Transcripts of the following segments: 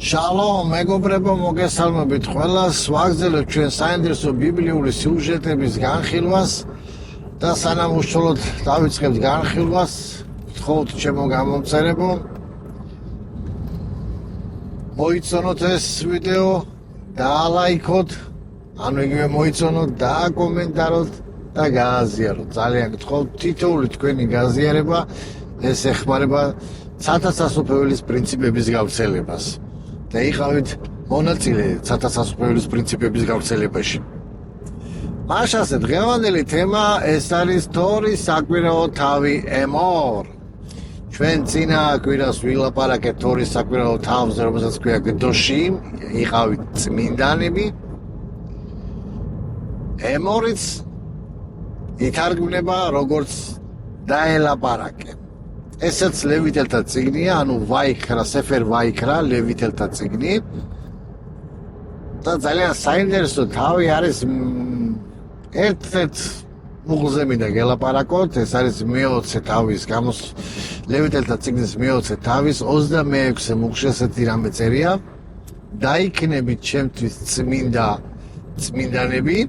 Shalom, მეგობრებო, მოგესალმებით ყველას. ვაგრძელებთ ჩვენ საინტერესო ბიბლიური სიუჟეტების განხილვას და სანამ უშუალოდ დავიწყებთ განხილვას, გთხოვთ ჩემო გამომწერებო, მოიწონოთ ეს ვიდეო, დაალაიქოთ, ანუ იგივე მოიწონოთ, დააკომენტაროთ და გააზიაროთ. ძალიან გთხოვთ, თითოეული თქვენი გაზიარება ეს ეხმარება ცათასასופველის პრინციპების გავრცელებას. და იყავით მონაწილე ცათასასופველის პრინციპების გავრცელებაში. მაშასე დღევანდელი თემა ეს არის თორის საკვირაო თავი ემორ. ჩვენ წინა კვირას ვილაპარაკეთ თორის საკვირაო თავზე, რომელსაც ქვია გდოში, იყავით წმინდანები. ემორიც ითარგმნება როგორც დაელაპარაკე. ესეც ლევიტელთა წიგნია, ანუ ვაიქრა, სეფერ ვაიქრა, ლევიტელთა წიგნი. და ძალიან საინტერესო თავი არის ერთ-ერთ მუღლზე მინდა გელაპარაკოთ, ეს არის მე-20 თავის ლევიტელთა წიგნის მე-20 თავის 26 მუღლში ესეთი რამე წერია. დაიქნებით ჩემთვის წმინდანები,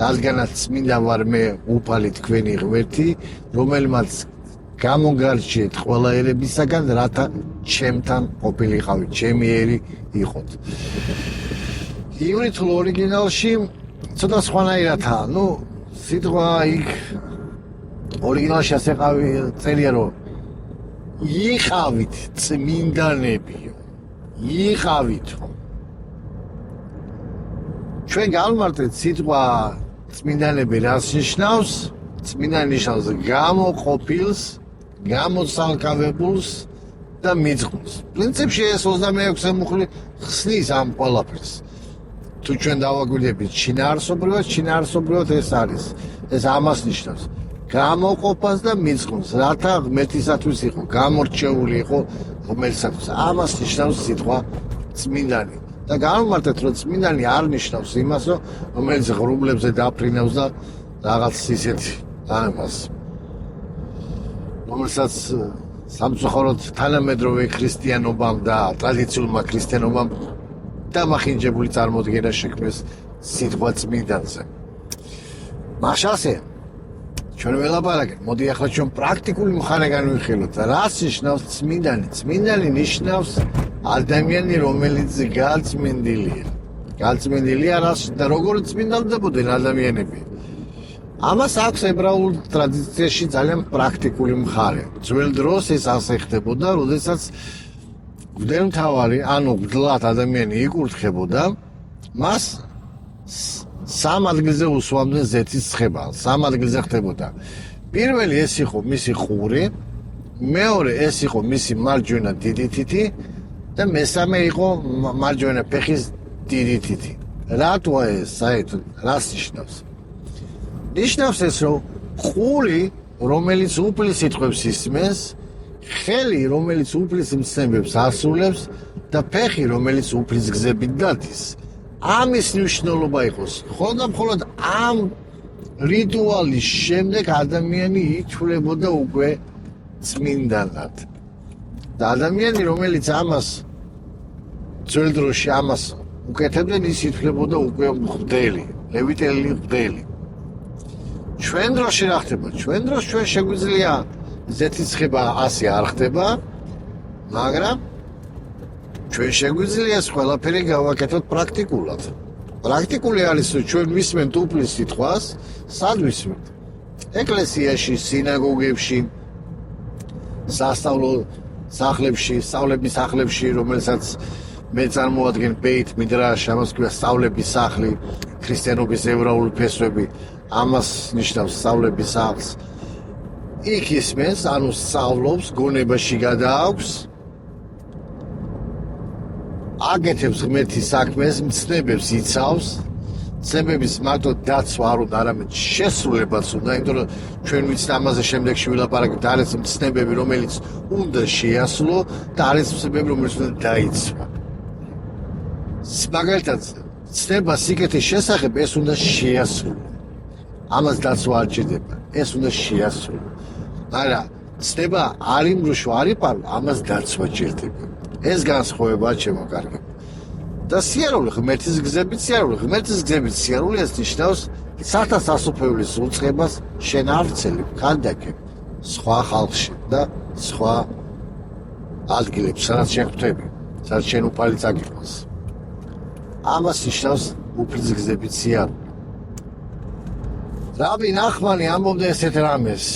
რადგანაც წმინდა ვარ მე უფალი თქვენი ღმერთი, რომელმაც გამოგარჩიეთ ყველა ერებისაგან, რათა ჩემთან ყოფილიყავით, ჩემი ერი იყოთ. ივრითულ ორიგინალში ცოტა სხვანაირადაა, სიტყვა იქ ორიგინალში ასე წერია, რომ იყავით წმინდანებიო, იყავითო. ჩვენ გავმართეთ სიტყვა წმინდანები რას ნიშნავს? წმინდანი ნიშნავს გამოყოფილს, გამოსალკავებულს და მიძღვნილს. პრინციპში ეს 26 მუხლი ხსნის ამ ყველაფერს. თუ ჩვენ დავაგვირდებით შინაარსობრივად ეს არის. ეს ამას ნიშნავს. გამოყოფას და მიძღვნილს, რათა ღმერთისათვის იყო, გამორჩეული იყო ღმერთისათვის. ამას ნიშნავს სიტყვა წმინდანი. და გავმართეთ, რომ წმინდანი არ ნიშნავს იმას, რომელიც ღრუბლებზე დაფრინავს და რაღაც ისეთი ამას. რომელსაც სამწუხაროდ თანამედროვე ქრისტიანობამ და ტრადიციულმა ქრისტიანობამ დამახინჯებული წარმოდგენა შექმნეს სიტყვა წმინდანზე. მაშასე ჩვენ ველაპარაკეთ, მოდი ახლა ჩვენ პრაქტიკული მხარე განვიხილოთ. რას ნიშნავს წმინდანი? წმინდანი ნიშნავს ადამიანი, რომელიც გაწმინდილია. გაწმინდილია რას და როგორ წმინდდებოდნენ ადამიანები? ამას აქვს ებრაულ ტრადიციაში ძალიან პრაქტიკული მხარე. ძველ დროს ეს ასე ხდებოდა, როდესაც მღვდელმთავარი, ანუ მღვდლად ადამიანი იკურთხებოდა, მას სამ ადგილზე უსვამდნენ ზეთის ცხებალს, სამ ადგილზე ხდებოდა. პირველი ეს იყო მისი ყური, მეორე ეს იყო მისი მარჯვენა დიდი თითი და მესამე იყო მარჯვენა ფეხის დიდი თითი. რატოა ეს საერთოდ რას ნიშნავს? ნიშნავს ეს, რომ ყური, რომელიც უფლის სიტყვებს ისმენს, ხელი, რომელიც უფლის მცნებებს ასრულებს და ფეხი, რომელიც უფლის გზებით გადის. ამის მნიშვნელობა იყოს. მხოლოდ და მხოლოდ ამ რიტუალის შემდეგ ადამიანი ითვლებოდა უკვე წმინდანად. და ადამიანი, რომელიც ამას ძველ დროში ამას უკეთებდნენ, ის ითვლებოდა უკვე მღვდელი, ლევიტელი მღვდელი. ჩვენ დროში რა ხდება? ჩვენ დროს ჩვენ შეგვიძლია ზეთის ცხება ასე არ ხდება, მაგრამ ჩვენ შეგვიძლია ეს ყველაფერი გავაკეთოთ პრაქტიკულად. პრაქტიკული არის, რომ ჩვენ ვისმენთ უფლის სიტყვას, სად ვისმენთ? ეკლესიაში, სინაგოგებში, სასწავლო სახლებში, სწავლების სახლებში, რომელსაც მე წარმოადგენ ბეით მიდრაშ, ამას ქვია სწავლების სახლი, ქრისტიანობის ებრაული ფესვები. ამას ნიშნავს სწავლების სახლს. იქ ისმენს, ანუ სწავლობს, გონებაში გადააქვს, აკეთებს ღმერთის საქმეს, მცნებებს იცავს, მცნებების მარტო დაცვა არ უნდა, არამედ შესრულებაც უნდა, იმიტომ რომ ჩვენ ვიცით ამაზე შემდეგში ვილაპარაკებთ, არის მცნებები, რომელიც უნდა შეასრულო და არის მცნებები, რომელიც უნდა დაიცვა. მაგალითად, ცნება სიკეთის შესახებ ეს უნდა შეასრულო. ამას დაცვა არ ჭირდება, ეს უნდა შეასრულო. მაგრამ ცნება არ იმრუშვა, არ იპარო, ამას დაცვა ჭირდება. ეს განსხვავებაა ჩემო კარგებო. და სიარული ღმერთის გზებით სიარული ღმერთის გზებით სიარული ეს ნიშნავს სათავსოფლების უწყებას შენ არცელი ქანდაკებ სხვა ხალხში და სხვა ადგილებს სადაც შეხვდები სადაც შენ უფალი წაგიყვანს ამას ნიშნავს უფლის გზებით სიარული რაბი ნახმანი ამბობდა ესეთ რამეს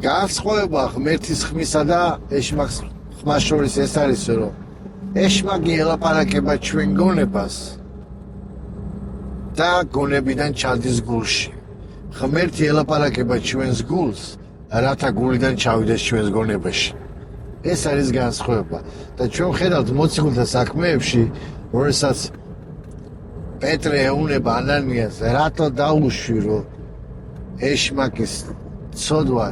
განსხვავება ღმერთის ხმისა და ეშმაკის ხმას შორის ეს არის რომ ეშმაკი ელაპარაკება ჩვენ გონებას და გონებიდან ჩადის გულში. ღმერთი ელაპარაკება ჩვენს გულს, რათა გულიდან ჩავიდეს ჩვენს გონებაში. ეს არის განსხვავება და ჩვენ ხედავთ მოციქულთა საქმეებში, როდესაც პეტრე ეუბნება ანანიას, რატო დაუშვირო ეშმაკის ცოდვა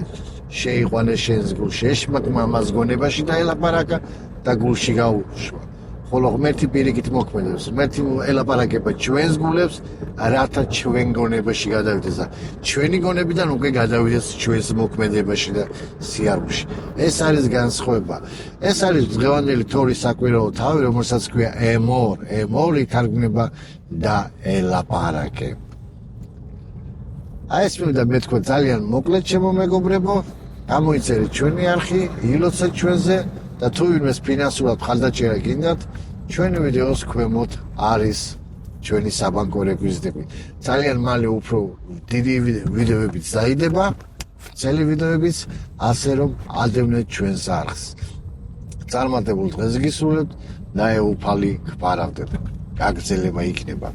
შეიყვანეს შენს გულში. ეშმაკმა მას გონებაში დაელაპარაკა და გულში გაუშვა. ხოლო ღმერთი პირიქით მოქმედებს. ღმერთი ელაპარაკება ჩვენს გულებს, რათა ჩვენ გონებაში გადავიდეს და ჩვენი გონებიდან უკვე გადავიდეს ჩვენს მოქმედებაში და სიარულში. ეს არის განსხვავება. ეს არის დღევანდელი თორის საკვირაო თავი, რომელსაც ქვია ემორ. ემორი თარგმნება და ელაპარაკე. აი ეს მინდა მეთქვა ძალიან მოკლედ ჩემო მეგობრებო. გამოიწერეთ ჩვენი არხი, ილოცეთ ჩვენზე და თუ ვინმეს ფინანსურად მხარდაჭერა გინდათ, ჩვენი ვიდეოს ქვემოთ არის ჩვენი საბანკო რეკვიზიტები. ძალიან მალე უფრო დიდი ვიდეოებიც დაიდება, ვრცელი ვიდეოებიც, ასე რომ ადევნეთ ჩვენს არხს. წარმატებულ დღეს გისურვებთ და ეუფალი გპარავდეთ. გაგრძელება იქნება.